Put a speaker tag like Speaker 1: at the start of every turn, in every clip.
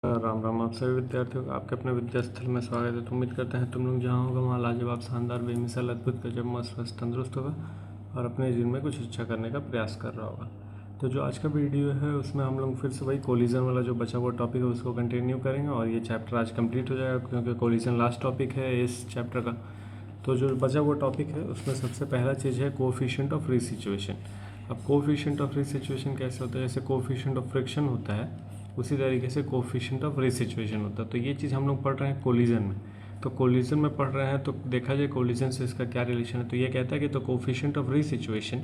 Speaker 1: राम राम। आप सभी विद्यार्थियों का आपके अपने विद्यास्थल में स्वागत है। तो उम्मीद करते हैं तुम लोग जहाँ होगा वहाँ लाजवाब, शानदार, बेमिसाल, अद्भुत, गजब, मस्त, स्वस्थ, तंदुरुस्त होगा और अपने जीवन में कुछ अच्छा करने का प्रयास कर रहा होगा। तो जो आज का वीडियो है उसमें हम लोग फिर से वही कोलिजन वाला जो बचा हुआ टॉपिक है उसको कंटिन्यू करेंगे और ये चैप्टर आज कंप्लीट हो जाएगा क्योंकि कोलिजन लास्ट टॉपिक है इस चैप्टर का। तो जो बचा हुआ टॉपिक है उसमें सबसे पहला चीज़ है कोफिशिएंट ऑफ रिसिचुएशन। अब कोफिशिएंट ऑफ रिसिचुएशन कैसे होता है? जैसे कोफिशिएंट ऑफ फ्रिक्शन होता है उसी तरीके से कोफिशिएंट ऑफ रिसिचुएशन होता है। तो ये चीज़ हम लोग पढ़ रहे हैं कोलिजन में। तो कोलिजन में पढ़ रहे हैं तो देखा जाए कोलिजन से इसका क्या रिलेशन है। तो ये कहता है कि तो कोफिशिएंट ऑफ रिसिचुएशन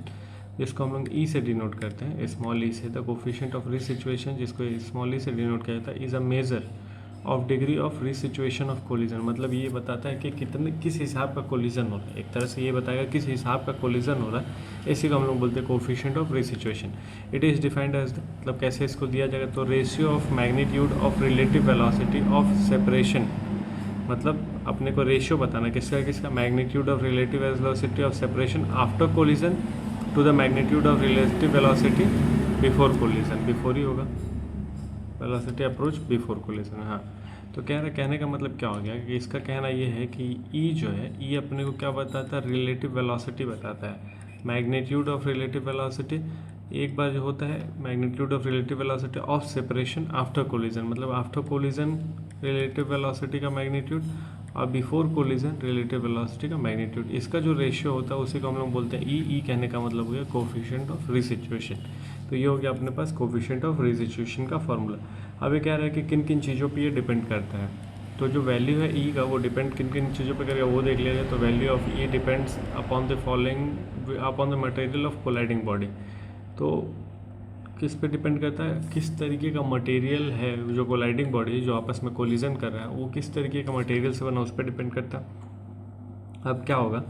Speaker 1: जिसको हम लोग ई से डिनोट करते हैं, स्मॉल ई से, द कोफिशिएंट ऑफ रिसिचुएशन जिसको स्मॉल ई से डिनोट किया जाता है, is a measure of degree of restitution of collision. मतलब ये बताता है कि कितने किस हिसाब का कोलिजन हो रहा है। एक तरह से ये बताएगा किस हिसाब का कोलिजन हो रहा है। इसी को हम लोग बोलते हैं coefficient of restitution. It is defined as मतलब कैसे इसको दिया जाएगा, तो ratio of magnitude of relative velocity of separation. मतलब अपने को रेशियो बताना किसका किसका, magnitude of relative velocity of separation after collision to the magnitude of relative velocity before collision. Before ही होगा, वेलोसिटी अप्रोच बिफोर कोलिजन। हाँ, तो कहने का मतलब क्या हो गया कि इसका कहना ये है कि ई जो है, ई अपने को क्या बताता है, रिलेटिव वेलोसिटी बताता है। मैग्नीट्यूड ऑफ रिलेटिव वेलोसिटी एक बार जो होता है magnitude of relative velocity of separation after collision, मतलब आफ्टर कोलिजन रिलेटिव वेलोसिटी का मैग्नीट्यूड और बिफोर कोलिजन रिलेटिव वेलोसिटी का मैग्नीट्यूड, इसका जो रेशियो होता है उसी को हम लोग बोलते हैं ई। कहने का मतलब हो गया कोफिशिएंट ऑफ रिसिचुएशन। तो ये हो गया अपने पास कोफिशिएंट ऑफ रिसिचुएशन का फॉर्मूला। अब ये कह रहा है कि किन किन चीज़ों पे ये डिपेंड करता है। तो जो वैल्यू है ई का वो डिपेंड किन किन चीज़ों पे करेगा वो देख लिया जाए। तो value of E depends upon the following upon the material of colliding body. तो किस पे डिपेंड करता है, किस तरीके का मटेरियल है जो कोलाइडिंग बॉडी जो आपस में कोलिजन कर रहा है वो किस तरीके का मटेरियल से बना उस पर डिपेंड करता है। अब क्या होगा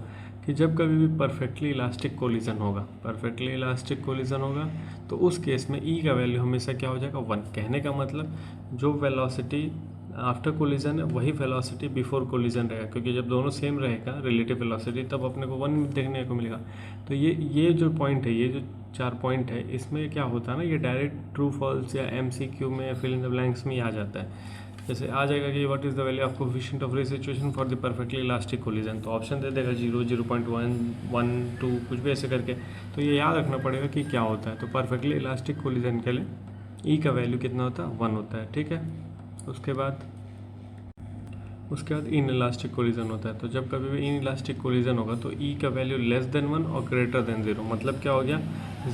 Speaker 1: कि जब कभी भी परफेक्टली इलास्टिक कोलिजन होगा, परफेक्टली इलास्टिक कोलिजन होगा तो उस केस में ई का वैल्यू हमेशा क्या हो जाएगा, 1। कहने का मतलब जो वेलोसिटी आफ्टर कोलिजन है वही वेलोसिटी बिफोर कोलिजन रहेगा, क्योंकि जब दोनों सेम रहेगा रिलेटिव वेलोसिटी तब अपने को 1 देखने को मिलेगा। तो ये जो पॉइंट है, ये जो 4 पॉइंट है, इसमें क्या होता है ना, ये डायरेक्ट ट्रू फॉल्स या MCQ में या फिल इन द ब्लैंक्स में ही आ जाता है। जैसे आ जाएगा कि what is the value of coefficient of restitution for the perfectly elastic collision, तो ऑप्शन दे देगा 0, 0.1, 1, 2 कुछ भी ऐसे करके। तो ये याद रखना पड़ेगा कि क्या होता है। तो परफेक्टली इलास्टिक कोलिजन के लिए ई का वैल्यू कितना होता है, 1 होता है। ठीक है, उसके बाद इन इलास्टिक कोलिजन होता है। तो जब कभी भी इन इलास्टिक कोलिजन होगा तो ई का वैल्यू लेस देन 1 और ग्रेटर देन 0। मतलब क्या हो गया,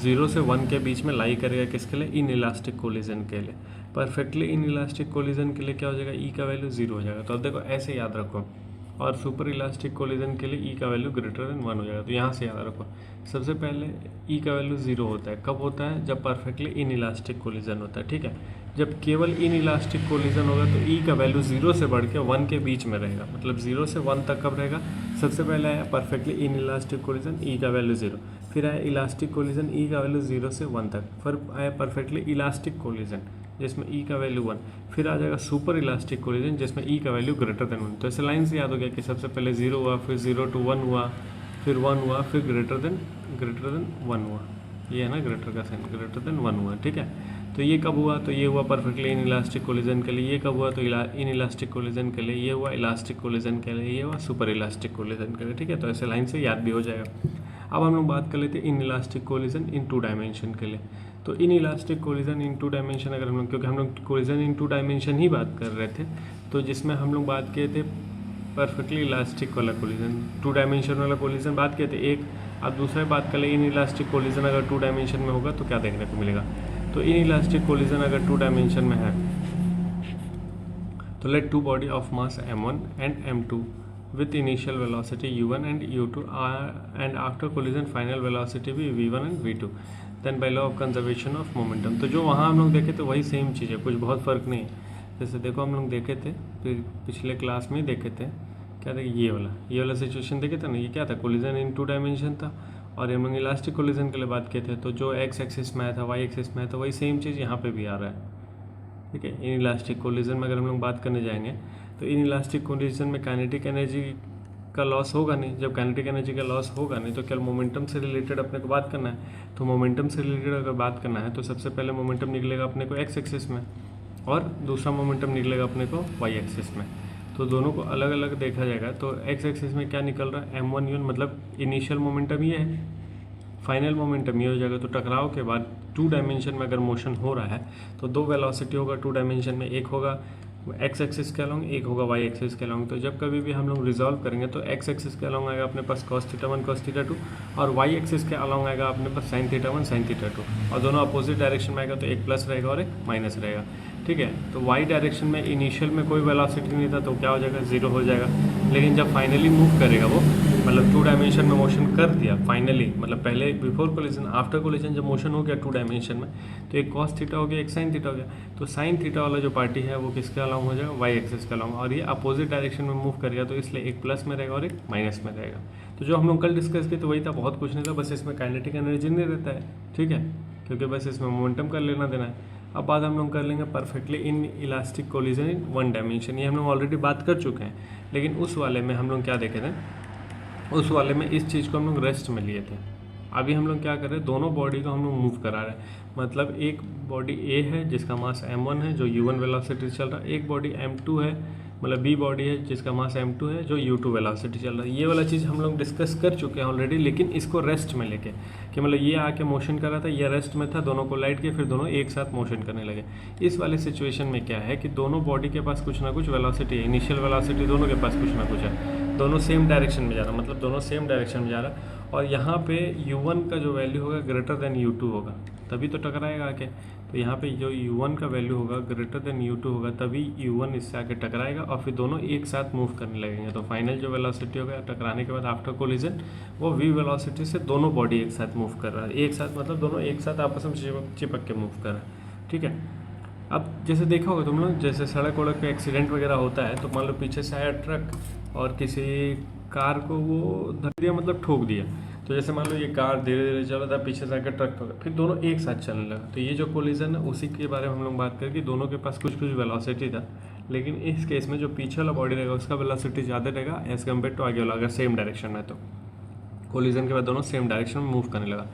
Speaker 1: 0 से 1 के बीच में लाई करेगा किसके लिए, इन इलास्टिक कोलिजन के लिए। परफेक्टली इन इलास्टिक कोलिजन के लिए क्या हो जाएगा, ई का वैल्यू 0 हो जाएगा। तो अब देखो ऐसे याद रखो। और सुपर इलास्टिक कोलिजन के लिए ई का वैल्यू ग्रेटर देन 1 हो जाएगा। तो यहाँ से याद रखो, सबसे पहले ई का वैल्यू 0 होता है। कब होता है, जब परफेक्टली इन इलास्टिक कोलिजन होता है। ठीक है, जब केवल इन इलास्टिक कोलिजन होगा तो ई का वैल्यू 0 से बढ़ के 1 के बीच में रहेगा। मतलब 0 से 1 तक कब रहेगा, सबसे पहले आया परफेक्टली इन इलास्टिक कोलिजन, ई का वैल्यू 0। फिर आया इलास्टिक कोलिजन, ई का वैल्यू 0 से 1 तक। फिर आया परफेक्टली इलास्टिक कोलिजन जिसमें ई का वैल्यू 1। फिर आ जाएगा सुपर इलास्टिक कोलिजन जिसमें ई का वैल्यू ग्रेटर देन 1। तो ऐसे लाइन से याद हो गया कि सबसे पहले 0 हुआ, फिर 0 to 1 हुआ, फिर 1 हुआ, फिर ग्रेटर देन 1 हुआ। ये है ना ग्रेटर का साइन, ग्रेटर देन 1 हुआ। ठीक है, तो ये कब हुआ, तो ये हुआ परफेक्टली इन इलास्टिक कोलिजन के लिए। ये कब हुआ, तो इन इलास्टिक कोलिजन के लिए। ये हुआ इलास्टिक कोलिजन के लिए। ये हुआ सुपर इलास्टिक कोलिजन के लिए। ठीक है, तो ऐसे लाइन से याद भी हो जाएगा। अब हम लोग बात कर लेते हैं in elastic collision in 2 dimension के लिए। तो in elastic collision in 2 dimension अगर हम लोग, क्योंकि हम लोग कोलिजन इन 2 डायमेंशन ही बात कर रहे थे, तो जिसमें हम लोग बात किए थे परफेक्टली इलास्टिक वाला कोलिजन, 2 डायमेंशन वाला कोलिजन बात किए थे एक। अब दूसरा बात कर ले इन इलास्टिक कोलिजन अगर 2 डायमेंशन में होगा तो क्या देखने को मिलेगा। तो इन इलास्टिक कोलिजन अगर 2 डायमेंशन में है तो let 2 body of mass m1 and m2 with initial velocity u1 and u2 and after collision final velocity भी v1 and v2 then by law of conservation of momentum। तो जो वहाँ हम लोग देखे थे वही सेम चीज़ है, कुछ बहुत फ़र्क नहीं है। जैसे देखो हम लोग देखे थे पिछले क्लास में देखे थे, क्या था, ये वाला सिचुएशन देखे थे ना। ये क्या था, कोलिजन इन 2 डायमेंशन था और हम लोग इलास्टिक कोलिजन के लिए बात किए थे। तो जो एक्स एक्सिस में आया था, वाई एक्सिस में आया था, वही सेम चीज़ यहाँ पे भी आ रहा है। ठीक है, इन इलास्टिक कोलिजन में अगर हम लोग बात करने जाएंगे तो इन इलास्टिक कोलिजन में काइनेटिक एनर्जी का लॉस होगा नहीं। जब काइनेटिक एनर्जी का लॉस होगा नहीं तो केवल मोमेंटम से रिलेटेड अपने को बात करना है। तो मोमेंटम से रिलेटेड अगर बात करना है तो सबसे पहले मोमेंटम निकलेगा अपने को एक्स एक्सिस में। और दूसरा मोमेंटम निकलेगा अपने को वाई एक्सिस में। तो दोनों को अलग अलग देखा जाएगा। तो एक्स एक्सिस में क्या निकल रहा है, m1u1 मतलब इनिशियल मोमेंटम ये है, फाइनल मोमेंटम ये हो जाएगा। तो टकराव के बाद 2 डायमेंशन में अगर मोशन हो रहा है तो 2 वेलोसिटी होगा 2 डायमेंशन में, एक होगा एक्स एक्सिस के अलॉन्ग, एक होगा वाई एक्सिस के अलॉन्ग। तो जब कभी भी हम लोग रिजॉल्व करेंगे तो एक्स एक्सिस के अलॉन्ग आएगा अपने पास cos थीटा 1 cos थीटा 2, और वाई एक्सिस के अलॉन्ग आएगा अपने पास sin थीटा 1 sin थीटा 2, और दोनों अपोजिट डायरेक्शन में आएगा तो एक प्लस रहेगा और एक माइनस रहेगा। ठीक है, तो वाई डायरेक्शन में इनिशियल में कोई वेलोसिटी नहीं था तो क्या हो जाएगा, 0 हो जाएगा। लेकिन जब फाइनली मूव करेगा वो, मतलब 2 डायमेंशन में मोशन कर दिया फाइनली, मतलब पहले बिफोर कोलिजन आफ्टर कोलिजन जब मोशन हो गया 2 डायमेंशन में, तो एक cos थीटा हो गया एक sin थीटा हो गया। तो sin थीटा वाला जो पार्टी है वो किसके अलॉन्ग हो जाएगा, वाई एक्सिस के अलॉन्ग, और ये अपोजिट डायरेक्शन में मूव करेगा तो इसलिए एक प्लस में रहेगा और एक माइनस में रहेगा। तो जो हम लोग कल डिस्कस किए तो वही था, बहुत कुछ नहीं था, बस इसमें काइनेटिक एनर्जी नहीं रहता है। ठीक है, क्योंकि बस इसमें मोमेंटम का लेना देना है। अब बात हम लोग कर लेंगे perfectly in elastic collision in 1 dimension. ये हम लोग ऑलरेडी बात कर चुके हैं, लेकिन उस वाले में हम लोग क्या देखे थे, उस वाले में इस चीज़ को हम लोग रेस्ट में लिए थे। अभी हम लोग क्या कर रहे हैं, दोनों बॉडी को हम लोग मूव करा रहे हैं। मतलब एक बॉडी ए है जिसका मास m1 है जो u1 वेलोसिटी चल रहा है, एक बॉडी m2 है मतलब बी बॉडी है जिसका मास m2 है जो u2 वेलोसिटी चल रहा है। ये वाला चीज़ हम लोग डिस्कस कर चुके हैं ऑलरेडी, लेकिन इसको रेस्ट में लेके कि मतलब ये आके मोशन कर रहा था, ये रेस्ट में था, दोनों को लाइट किया, फिर दोनों एक साथ मोशन करने लगे। इस वाले सिचुएशन में क्या है कि दोनों बॉडी के पास कुछ ना कुछ वेलोसिटी है, इनिशियल वेलोसिटी दोनों के पास कुछ ना कुछ है, दोनों सेम डायरेक्शन में जा रहा है, मतलब दोनों सेम डायरेक्शन में जा रहा है। और यहाँ पे u1 का जो वैल्यू होगा ग्रेटर देन u2 होगा, तभी तो टकराएगा आके। तो यहाँ पे जो u1 का वैल्यू होगा ग्रेटर देन u2 होगा, तभी u1 इससे आके टकराएगा और फिर दोनों एक साथ मूव करने लगेंगे। तो फाइनल जो वेलोसिटी होगा टकराने के बाद आफ्टर कोलिजन, वो v वेलोसिटी से दोनों बॉडी एक साथ मूव कर रहा है, एक साथ मतलब दोनों एक साथ आपस में चिपक के मूव कर रहा है। ठीक है, अब जैसे देखा होगा तुम लोग, जैसे सड़क वड़क पे एक्सीडेंट वगैरह होता है तो मान लो पीछे से आया ट्रक और किसी कार को वो धर दिया, मतलब ठोक दिया। तो जैसे मान लो ये कार धीरे धीरे चल रहा था, पीछे से आकर ट्रक ठोका, फिर दोनों एक साथ चलने लगा। तो ये जो कोलिजन है उसी के बारे में हम लोग बात करें कि दोनों के पास कुछ कुछ वेलोसिटी था, लेकिन इस केस में जो पीछे वाला बॉडी रहेगा उसका वेलोसिटी ज़्यादा रहेगा एज कम्पेयर टू आगे वाला, अगर सेम डायरेक्शन में। तो कोलिजन के बाद दोनों सेम डायरेक्शन में मूव करने लगा।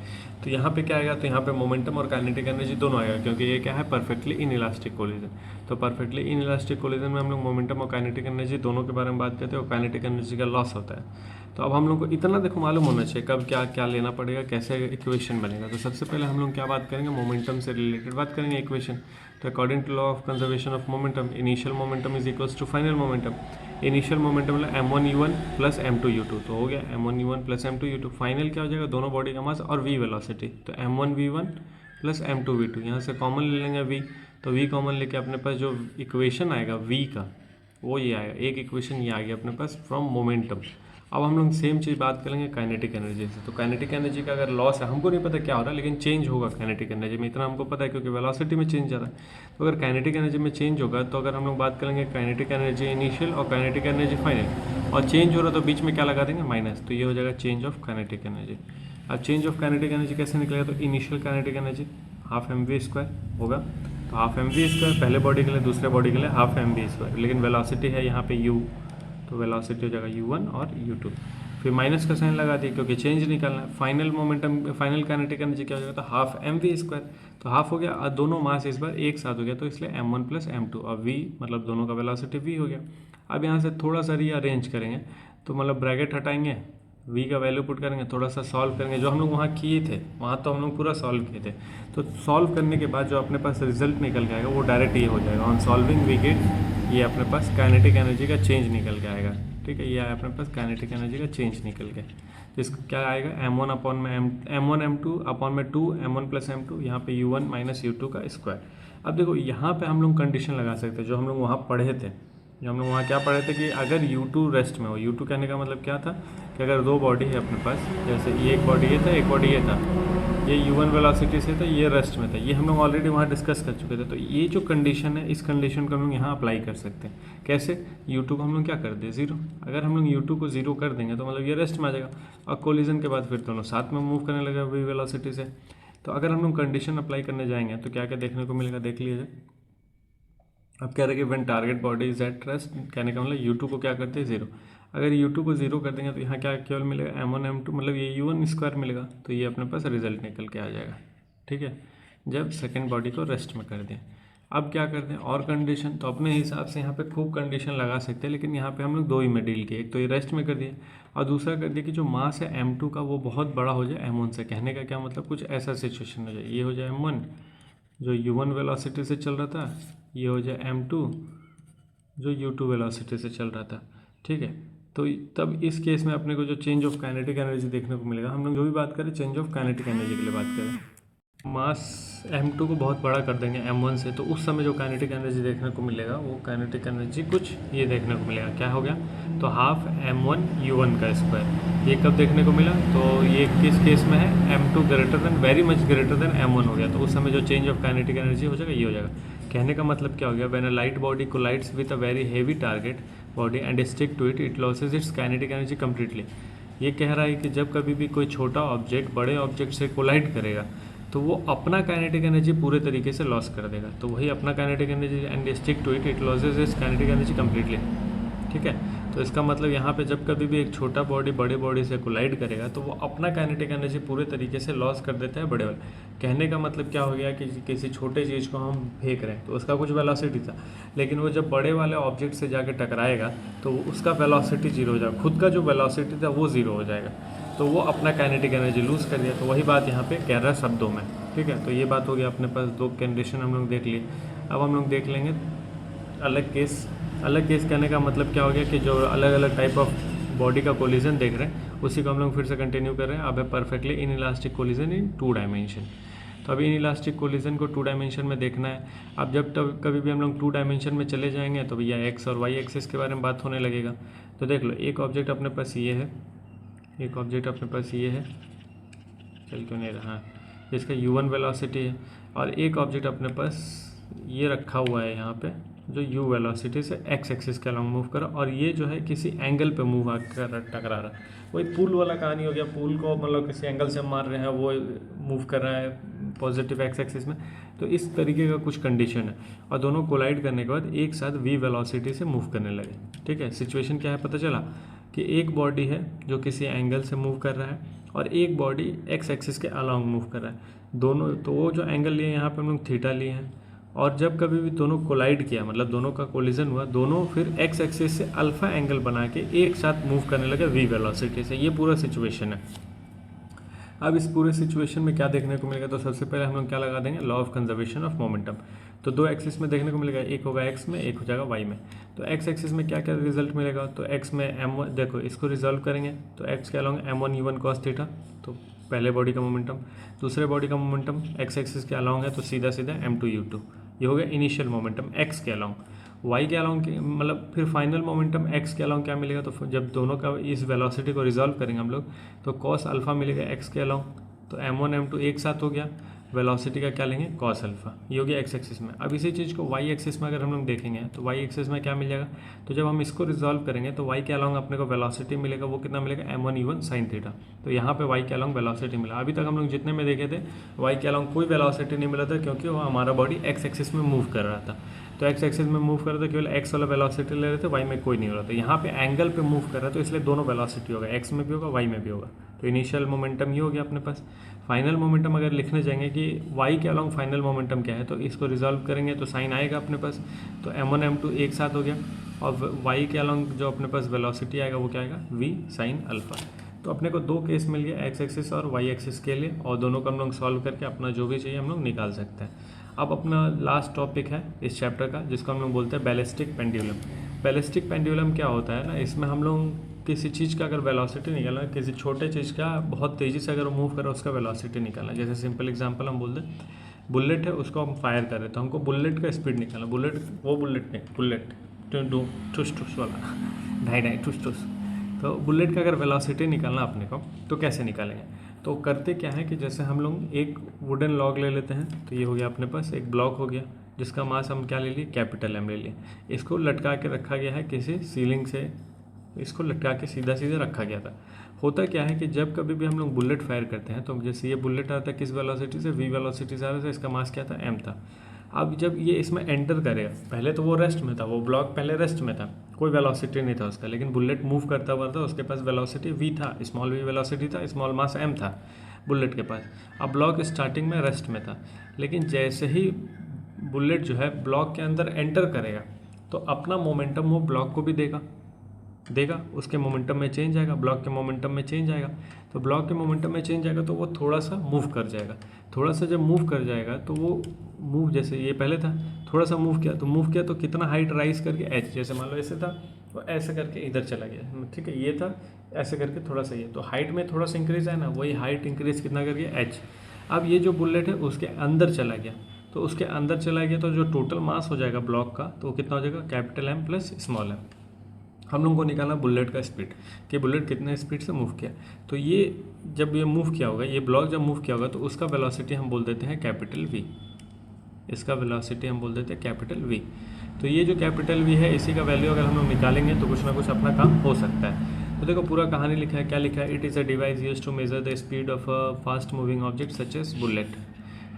Speaker 1: तो यहाँ पे क्या आएगा, तो यहाँ पे मोमेंटम और काइनेटिक एनर्जी दोनों आएगा, क्योंकि ये क्या है, परफेक्टली इन इलास्टिक कोलिजन। तो परफेक्टली इन इलास्टिक कोलिजन में हम लोग मोमेंटम और काइनेटिक एनर्जी दोनों के बारे में बात करते हैं, और काइनेटिक एनर्जी का लॉस होता है। तो अब हम लोग को इतना देखो मालूम होना चाहिए कब क्या क्या लेना पड़ेगा, कैसे इक्वेशन बनेगा। तो सबसे पहले हम लोग क्या बात करेंगे, मोमेंटम से रिलेटेड बात करेंगे इक्वेशन। तो according to law of conservation of momentum, initial momentum is equals to final momentum. Initial momentum मतलब m1u1 प्लस m2u2, तो हो गया m1u1 प्लस m2u2। फाइनल क्या हो जाएगा, दोनों बॉडी का मास और v वेलोसिटी, तो m1v1 प्लस m2v2। यहाँ से कॉमन ले लेंगे v, तो v कॉमन लेके अपने पास जो इक्वेशन आएगा v का वो ये आएगा, एक इक्वेशन ये आ गया अपने पास फ्रॉम मोमेंटम। अब हम लोग सेम चीज़ बात करेंगे काइनेटिक एनर्जी से। तो काइनेटिक एनर्जी का अगर लॉस है, हमको नहीं पता क्या हो रहा है, लेकिन चेंज होगा काइनेटिक एनर्जी में, इतना हमको पता है क्योंकि वेलोसिटी में चेंज आ रहा है। तो अगर काइनेटिक एनर्जी में चेंज होगा, तो अगर हम लोग बात करेंगे काइनेटिक एनर्जी इनिशियल और काइनेटिक एनर्जी फाइनल, और चेंज हो रहा तो बीच में क्या लगा देंगे, माइनस, तो ये हो जाएगा चेंज ऑफ काइनेटिक एनर्जी। अब चेंज ऑफ काइनेटिक एनर्जी कैसे निकलेगा, तो initial kinetic energy half mv² होगा, तो हाफ mv² पहले बॉडी के लिए, दूसरे बॉडी के लिए हाफ mv², लेकिन वेलोसिटी है यहाँ पे u, तो वेलोसिटी हो जाएगा u1 और u2। फिर माइनस का साइन लगा दिए क्योंकि चेंज निकालना है। Final momentum, final kinetic energy क्या हो जाएगा, तो हाफ mv², तो हाफ हो गया, और दोनों मास इस बार एक साथ हो गया, तो इसलिए m1 प्लस m2, और v मतलब दोनों का वेलोसिटी v हो गया। अब यहाँ से थोड़ा सा रीअरेंज करेंगे, तो मतलब ब्रैकेट हटाएंगे, v का वैल्यू पुट करेंगे, थोड़ा सा सॉल्व करेंगे, जो हम लोग वहाँ किए थे, वहाँ तो हम लोग पूरा सॉल्व किए थे। तो सॉल्व करने के बाद जो अपने पास रिजल्ट निकल के आएगा वो डायरेक्ट ये हो जाएगा, ऑन सॉल्विंग वी गेट ये अपने पास काइनेटिक एनर्जी का चेंज निकल के आएगा। ठीक है, ये आया अपने पास काइनेटिक एनर्जी का चेंज निकल के, जिसका क्या आएगा, m1 अपॉन में m1 m2 अपॉन में 2 m1 प्लस m2, यहाँ पे u1 माइनस u2 का स्क्वायर। अब देखो यहाँ पे हम लोग कंडीशन लगा सकते हैं, जो हम लोग वहाँ पढ़े थे, जो हम लोग वहाँ क्या पढ़े थे कि अगर u2 रेस्ट में हो, u2 कहने का मतलब क्या था कि अगर दो बॉडी है अपने पास, जैसे ये एक बॉडी ये था, एक बॉडी ये था, ये u1 वेलोसिटी से था, ये रेस्ट में था, ये हम लोग ऑलरेडी वहाँ डिस्कस कर चुके थे। तो ये जो कंडीशन है, इस कंडीशन को हम लोग यहाँ अप्लाई कर सकते हैं। कैसे, u2 को हम लोग क्या कर दें, 0। अगर हम लोग u2 को 0 कर देंगे तो मतलब ये रेस्ट में आ जाएगा, और कोलिजन के बाद फिर दोनों साथ में मूव करने लगेगा v वेलोसिटी से। तो अगर हम लोग कंडीशन अप्लाई करने जाएंगे तो क्या क्या देखने को मिलेगा, देख लीजिए। अब कह रहे हैं कि when target body is at rest, कहने का मतलब u2 को क्या करते हैं, 0। अगर u2 को 0 कर देंगे तो यहाँ क्या केवल मिलेगा m1 m2, मतलब ये u1 स्क्वायर मिलेगा, तो ये अपने पास रिजल्ट निकल के आ जाएगा। ठीक है, जब सेकेंड बॉडी को रेस्ट में कर दें। अब क्या करते हैं और कंडीशन, तो अपने हिसाब से यहाँ पे खूब कंडीशन लगा सकते हैं, लेकिन यहाँ पे हम लोग दो ही में डील किए। एक तो ये रेस्ट में कर दिया और दूसरा कर दिया कि जो मास है M2 का वो बहुत बड़ा हो जाए M1 से। कहने का क्या मतलब, कुछ ऐसा सिचुएशन हो जाए, ये हो जाए M1 जो U1 वेलोसिटी से चल रहा था, ये हो जाए M2 जो U2 वेलोसिटी से चल रहा था। ठीक है, तो तब इस केस में अपने को जो चेंज ऑफ काइनेटिक एनर्जी देखने को मिलेगा, हम लोग जो भी बात करें चेंज ऑफ काइनेटिक एनर्जी के लिए बात करें, मास M2 को बहुत बड़ा कर देंगे M1 से, तो उस समय जो काइनेटिक एनर्जी देखने को मिलेगा वो काइनेटिक एनर्जी कुछ ये देखने को मिलेगा। क्या हो गया, तो हाफ M1 U1 का स्क्वायर। ये कब देखने को मिला, तो ये किस केस में है, M2 greater than, very much greater than M1 हो गया, तो उस समय जो चेंज ऑफ काइनेटिक एनर्जी हो जाएगा ये हो जाएगा। कहने का मतलब क्या हो गया, when a light body collides with a very heavy target body and stick to it, it loses its kinetic energy completely. ये कह रहा है कि जब कभी भी कोई छोटा ऑब्जेक्ट बड़े ऑब्जेक्ट से कोलाइड करेगा तो वो अपना काइनेटिक एनर्जी पूरे तरीके से लॉस कर देगा। तो वही अपना kinetic energy and stick to it, it loses its kinetic energy completely. ठीक है, तो इसका मतलब यहाँ पे जब कभी भी एक छोटा बॉडी बड़े बॉडी से कोलाइड करेगा तो वो अपना काइनेटिक एनर्जी पूरे तरीके से लॉस कर देता है बड़े वाले। कहने का मतलब क्या हो गया कि किसी छोटे चीज़ को हम फेंक रहे हैं तो उसका कुछ वेलोसिटी था, लेकिन वो जब बड़े वाले ऑब्जेक्ट से जाके टकराएगा तो उसका वेलोसिटी जीरो हो जाएगा, खुद का जो वेलोसिटी था वो जीरो हो जाएगा, तो वो अपना काइनेटिक एनर्जी लूज़ कर दिया। तो वही बात यहाँ पे कह रहा है शब्दों में। ठीक है, तो ये बात हो गया, अपने पास दो कंडीशन हम लोग देख लिए। अब हम लोग देख लेंगे अलग केस। अलग केस कहने का मतलब क्या हो गया कि जो अलग अलग टाइप ऑफ बॉडी का कोलिजन देख रहे हैं उसी को हम लोग फिर से कंटिन्यू कर रहे हैं। अब है perfectly in elastic collision in 2 dimension. तो अभी इन इलास्टिक कोलिजन को 2 डायमेंशन में देखना है। अब जब तब कभी भी हम लोग 2 डायमेंशन में चले जाएंगे तो भैया एक्स और वाई एक्सिस के बारे में बात होने लगेगा। तो देख लो, एक ऑब्जेक्ट अपने पास ये है, एक ऑब्जेक्ट अपने पास ये है, चल क्यों नहीं रहा, इसका U1 वेलोसिटी है, और एक ऑब्जेक्ट अपने पास ये रखा हुआ है यहाँ पे जो U वेलोसिटी से x एक्सिस के अलॉन्ग मूव कर रहा, और ये जो है किसी एंगल पे मूव कर टकरा रहा। वही पुल वाला कहानी हो गया, पुल को मतलब किसी एंगल से मार रहे हैं, वो मूव कर रहा है पॉजिटिव x एक्सिस में। तो इस तरीके का कुछ कंडीशन है, और दोनों कोलाइड करने के बाद एक साथ v वेलोसिटी से मूव करने लगे। ठीक है, सिचुएशन क्या है पता चला कि एक बॉडी है जो किसी एंगल से मूव कर रहा है और एक बॉडी x एक्सिस के अलॉन्ग मूव कर रहा है। दोनों, तो वो जो एंगल लिए यहाँ पे हम लोग थीटा लिए हैं, और जब कभी भी दोनों कोलाइड किया मतलब दोनों का कोलिजन हुआ, दोनों फिर x एक्सिस से अल्फा एंगल बना के एक साथ मूव करने लगे v वेलोसिटी से। ये पूरा सिचुएशन है। अब इस पूरे सिचुएशन में क्या देखने को मिलेगा, तो सबसे पहले हम लोग क्या लगा देंगे, law of conservation of momentum. तो 2 एक्सिस में देखने को मिलेगा, एक होगा x में, एक हो जाएगा y में। तो x एक्सिस में क्या क्या रिजल्ट मिलेगा, तो x में m1, देखो इसको रिजॉल्व करेंगे तो x के along m1 u1 cos theta, तो पहले बॉडी का मोमेंटम। दूसरे बॉडी का मोमेंटम x एक्सिस के अलॉन्ग है तो सीधा सीधा m2 u2, ये हो गया इनिशियल मोमेंटम x के अलॉन्ग। y के अलॉन्ग मतलब फिर फाइनल मोमेंटम x के अलॉन्ग क्या मिलेगा, तो जब दोनों का इस वेलोसिटी को रिजॉल्व करेंगे हम लोग तो cos अल्फा मिलेगा x के अलॉन्ग, तो m1 m2 एक साथ हो गया, वेलोसिटी का क्या लेंगे cos अल्फा, ये हो गया x एक्सिस में। अब इसी चीज़ को y एक्सिस में अगर हम लोग देखेंगे तो y एक्सिस में क्या मिल जाएगा, तो जब हम इसको रिजॉल्व करेंगे तो y के अलॉन्ग अपने को वेलोसिटी मिलेगा, वो कितना मिलेगा m1 u1 sin थीटा। तो यहाँ पे y के अलॉन्ग वेलोसिटी मिला। अभी तक हम लोग जितने में देखे थे y के अलॉन्ग कोई वेलोसिटी नहीं मिला था, क्योंकि वो हमारा बॉडी x एक्सिस में मूव कर रहा था। तो x एक्सिस में मूव कर रहे थे, केवल x वाला वेलोसिटी ले रहे थे, y में कोई नहीं हो रहा था। यहाँ पे एंगल पे मूव कर रहा है तो इसलिए दोनों वेलोसिटी होगा, x में भी होगा y में भी होगा। तो इनिशियल मोमेंटम ये हो गया अपने पास। फाइनल मोमेंटम अगर लिखने जाएंगे कि y के अलॉन्ग फाइनल मोमेंटम क्या है, तो इसको रिजॉल्व करेंगे तो साइन आएगा अपने पास, तो m1 m2 एक साथ हो गया, और y के अलॉन्ग जो अपने पास वेलोसिटी आएगा वो क्या आएगा, v sin अल्फा। तो अपने को 2 केस मिल गया, x एक्सिस और y एक्सिस के लिए, और दोनों को हम लोग सॉल्व करके अपना जो भी चाहिए हम लोग निकाल सकते हैं। अब अपना लास्ट टॉपिक है इस चैप्टर का, जिसको हम लोग बोलते हैं बैलिस्टिक पेंडुलम। बैलिस्टिक पेंडुलम क्या होता है ना, इसमें हम लोग किसी चीज़ का अगर वेलोसिटी निकालना है, किसी छोटे चीज़ का बहुत तेज़ी से अगर वो मूव कर रहा है उसका वेलोसिटी निकालना है। जैसे सिंपल एग्जांपल हम बोल दें, बुलेट है, उसको हम फायर कर रहे हैं तो हमको बुलेट का स्पीड निकालना, बुलेट वो बुलेट नहीं, बुलेट ठुस ठुस वाला ढाई ढाई ठुस ठुस। तो बुलेट का अगर वेलोसिटी निकालना अपने को तो कैसे निकालेंगे, तो करते क्या है कि जैसे हम लोग एक वुडन लॉग ले लेते हैं, तो ये हो गया अपने पास एक ब्लॉक हो गया जिसका मास हम क्या ले लिए, कैपिटल M ले लिए। इसको लटका के रखा गया है किसी सीलिंग से, इसको लटका के सीधा सीधा रखा गया था। होता क्या है कि जब कभी भी हम लोग बुलेट फायर करते हैं तो जैसे ये बुलेट आता है किस वेलोसिटी से, v वेलोसिटी से आ रहा था, इसका मास क्या था, m था। अब जब ये इसमें एंटर करेगा, पहले तो वो रेस्ट में था, वो ब्लॉक पहले रेस्ट में था, कोई वेलोसिटी नहीं था उसका, लेकिन बुलेट मूव करता हुआ था, उसके पास वेलोसिटी v था, स्मॉल v वेलोसिटी था, स्मॉल मास m था बुलेट के पास। अब ब्लॉक स्टार्टिंग में रेस्ट में था, लेकिन जैसे ही बुलेट जो है ब्लॉक के अंदर एंटर करेगा तो अपना मोमेंटम वो ब्लॉक को भी देगा उसके मोमेंटम में चेंज आएगा, ब्लॉक के मोमेंटम में चेंज आएगा। तो ब्लॉक के मोमेंटम में चेंज आएगा तो वो थोड़ा सा मूव कर जाएगा। थोड़ा सा जब मूव कर जाएगा तो वो मूव, जैसे ये पहले था थोड़ा सा मूव किया तो कितना हाइट राइज करके एच, जैसे मान लो ऐसे था तो ऐसे करके इधर चला गया, ठीक है, ये था ऐसे करके थोड़ा सा, ये तो हाइट में थोड़ा सा इंक्रीज है ना, वही हाइट इंक्रीज कितना कर गया एच। अब ये जो बुलेट है उसके अंदर चला गया, तो उसके अंदर चला गया तो जो टोटल मास हो जाएगा ब्लॉक का तो कितना हो जाएगा, capital M plus small m. हम लोगों को निकालना बुलेट का स्पीड कि बुलेट कितने स्पीड से मूव किया। तो ये जब ये मूव किया होगा, ये ब्लॉक जब मूव किया होगा तो उसका वेलोसिटी हम बोल देते हैं कैपिटल वी, इसका वेलोसिटी हम बोल देते हैं कैपिटल वी। तो ये जो कैपिटल वी है इसी का वैल्यू अगर हम लोग निकालेंगे तो कुछ ना कुछ अपना काम हो सकता है। तो देखो पूरा कहानी लिखा है, क्या लिखा है, it is a device used to measure the speed of a fast moving object such as bullet,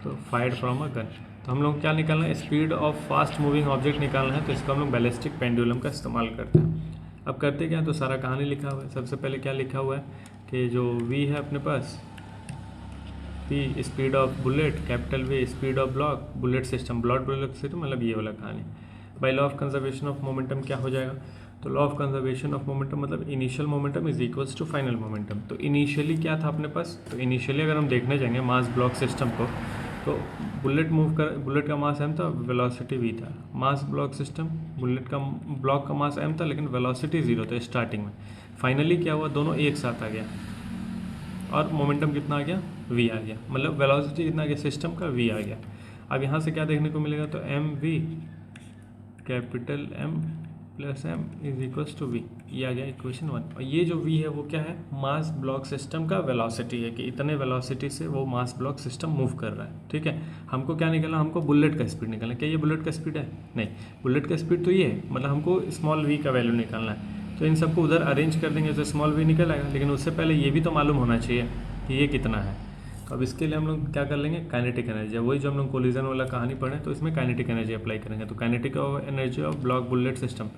Speaker 1: तो फायर्ड फ्रॉम अ गन। तो हम लोग क्या निकालना है, speed of fast moving object निकालना है, तो इसको हम लोग बैलिस्टिक पेंडुलम का इस्तेमाल करते हैं। अब करते क्या, तो सारा कहानी लिखा हुआ है। सबसे पहले क्या लिखा हुआ है कि जो v है अपने पास, p speed of bullet, capital V speed of block, bullet system, bullet system, मतलब ये वाला कहानी। By law of conservation of momentum क्या हो जाएगा, तो law of conservation of momentum मतलब initial momentum is equals to final momentum. तो इनिशियली क्या था अपने पास, तो इनिशियली अगर हम देखने जाएंगे मास ब्लॉक सिस्टम को, तो बुलेट का मास m था, वेलोसिटी v था। मास ब्लॉक सिस्टम, ब्लॉक का मास m था लेकिन वेलोसिटी 0 था स्टार्टिंग में। फाइनली क्या हुआ, दोनों एक साथ आ गया और मोमेंटम कितना आ गया, v आ गया, मतलब वेलोसिटी कितना आ गया सिस्टम का, v आ गया। अब यहाँ से क्या देखने को मिलेगा, तो m v capital M plus m is equals to v, ये आ गया इक्वेशन 1। और ये जो v है वो क्या है, मास ब्लॉक सिस्टम का वेलोसिटी है कि इतने वेलोसिटी से वो मास ब्लॉक सिस्टम मूव कर रहा है, ठीक है। हमको क्या निकालना, हमको बुलेट का स्पीड निकालना। क्या ये बुलेट का स्पीड है, नहीं, बुलेट का स्पीड तो ये है, मतलब हमको स्मॉल v का वैल्यू निकालना है। तो इन सबको उधर अरेंज कर देंगे तो स्मॉल v निकल आएगा, लेकिन उससे पहले ये भी तो मालूम होना चाहिए कि ये कितना है। तो अब इसके लिए हम लोग क्या कर लेंगे, काइनेटिक एनर्जी। वही जो हम लोग कोलिजन वाला कहानी पढ़े तो इसमें काइनेटिक एनर्जी अप्लाई करेंगे। तो kinetic energy of block bullet system,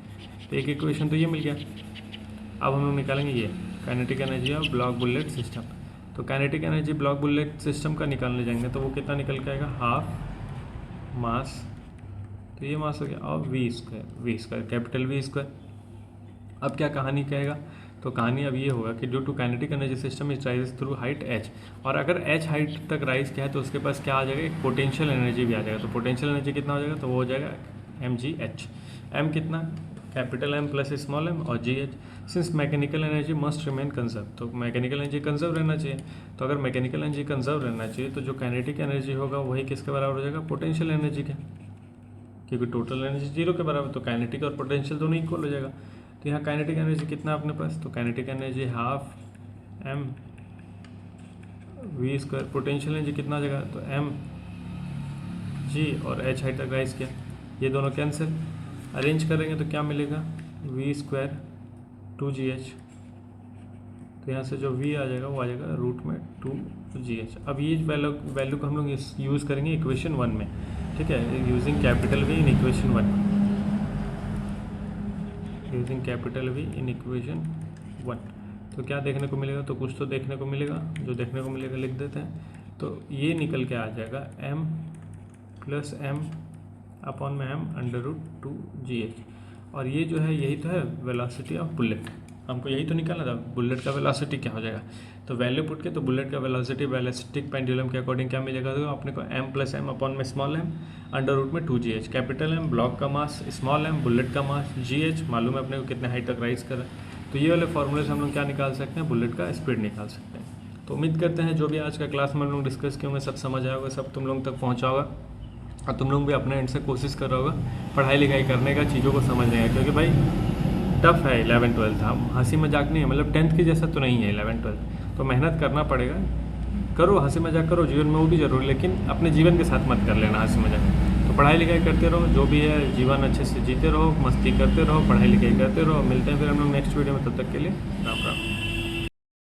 Speaker 1: तो एक इक्वेशन तो ये मिल गया। अब हम लोग निकालेंगे ये kinetic energy of block bullet system. तो kinetic energy block bullet system का निकालने जाएंगे तो वो कितना निकल के आएगा, हाफ मास, तो ये मास हो गया, और v square capital V square. अब क्या कहानी कहेगा, तो कहानी अब ये होगा कि due to kinetic energy system is rise through height h, और अगर h हाइट तक राइज किया है तो उसके पास क्या आ जाएगा, एक पोटेंशियल एनर्जी भी आ जाएगा। तो पोटेंशियल एनर्जी कितना हो जाएगा, तो वो हो जाएगा mgh। m कितना, capital M plus small m, और gh। Since mechanical energy must remain conserve, तो मैकेनिकल एनर्जी कंजर्व रहना चाहिए। तो अगर मैकेनिकल एनर्जी कंजर्व रहना चाहिए तो जो काइनेटिक एनर्जी होगा वही किसके बराबर हो जाएगा, पोटेंशियल एनर्जी के, क्योंकि टोटल एनर्जी 0 के बराबर, तो काइनेटिक और पोटेंशियल दोनों इक्वल हो जाएगा। तो यहाँ काइनेटिक एनर्जी कितना अपने पास, तो kinetic energy half m v square, potential energy कितना आ जाएगा, तो m g, और h हाइट तक राइज किया, ये दोनों कैंसिल, अरेंज करेंगे तो क्या मिलेगा, v स्क्वायर 2gh। तो यहाँ से जो v आ जाएगा वो आ जाएगा रूट में 2gh। अब ये वैल्यू को हम लोग यूज़ करेंगे इक्वेशन 1 में, ठीक है, using capital V in equation 1, using capital V in equation 1। तो क्या देखने को मिलेगा, तो कुछ तो देखने को मिलेगा, जो देखने को मिलेगा लिख देते हैं। तो ये निकल के आ जाएगा m प्लस m अपॉन में m अंडर रूट 2gh। और ये जो है यही तो है वेलोसिटी ऑफ बुलेट, हमको यही तो निकालना था, बुलेट का वेलोसिटी क्या हो जाएगा। तो वैल्यू पुट के तो बुलेट का वेलोसिटी बैलिस्टिक पेंडुलम के अकॉर्डिंग क्या मिलेगा, तो अपने को m प्लस m अपॉन में स्मॉल m अंडर रूट में 2gh, कैपिटल M ब्लॉक का मास, स्मॉल m बुलेट का मास, gh मालूम है अपने को कितने हाइट तक राइज कर रहा है। तो ये वाले फॉर्मूले से हम लोग क्या निकाल सकते हैं, बुलेट का स्पीड निकाल सकते हैं। तो उम्मीद करते हैं जो भी आज का क्लास में हम लोग डिस्कस किए होंगे सब समझ आया होगा, सब तुम लोग तक पहुँचा होगा, और तुम लोग भी अपने एंड से कोशिश कर रहा होगा पढ़ाई लिखाई करने का, चीज़ों को समझने का, क्योंकि भाई टफ है 11-12। हम हंसी मजाक नहीं है, मतलब 10th की जैसा तो नहीं है 11-12, तो मेहनत करना पड़ेगा। करो हंसी मजाक करो जीवन में, वो भी जरूरी, लेकिन अपने जीवन के साथ मत कर लेना हंसी मजाक। तो पढ़ाई लिखाई करते रहो, जो भी है जीवन अच्छे से जीते रहो, मस्ती करते रहो, पढ़ाई लिखाई करते रहो। मिलते हैं फिर हम लोग नेक्स्ट वीडियो में, तब तक के लिए राम राम।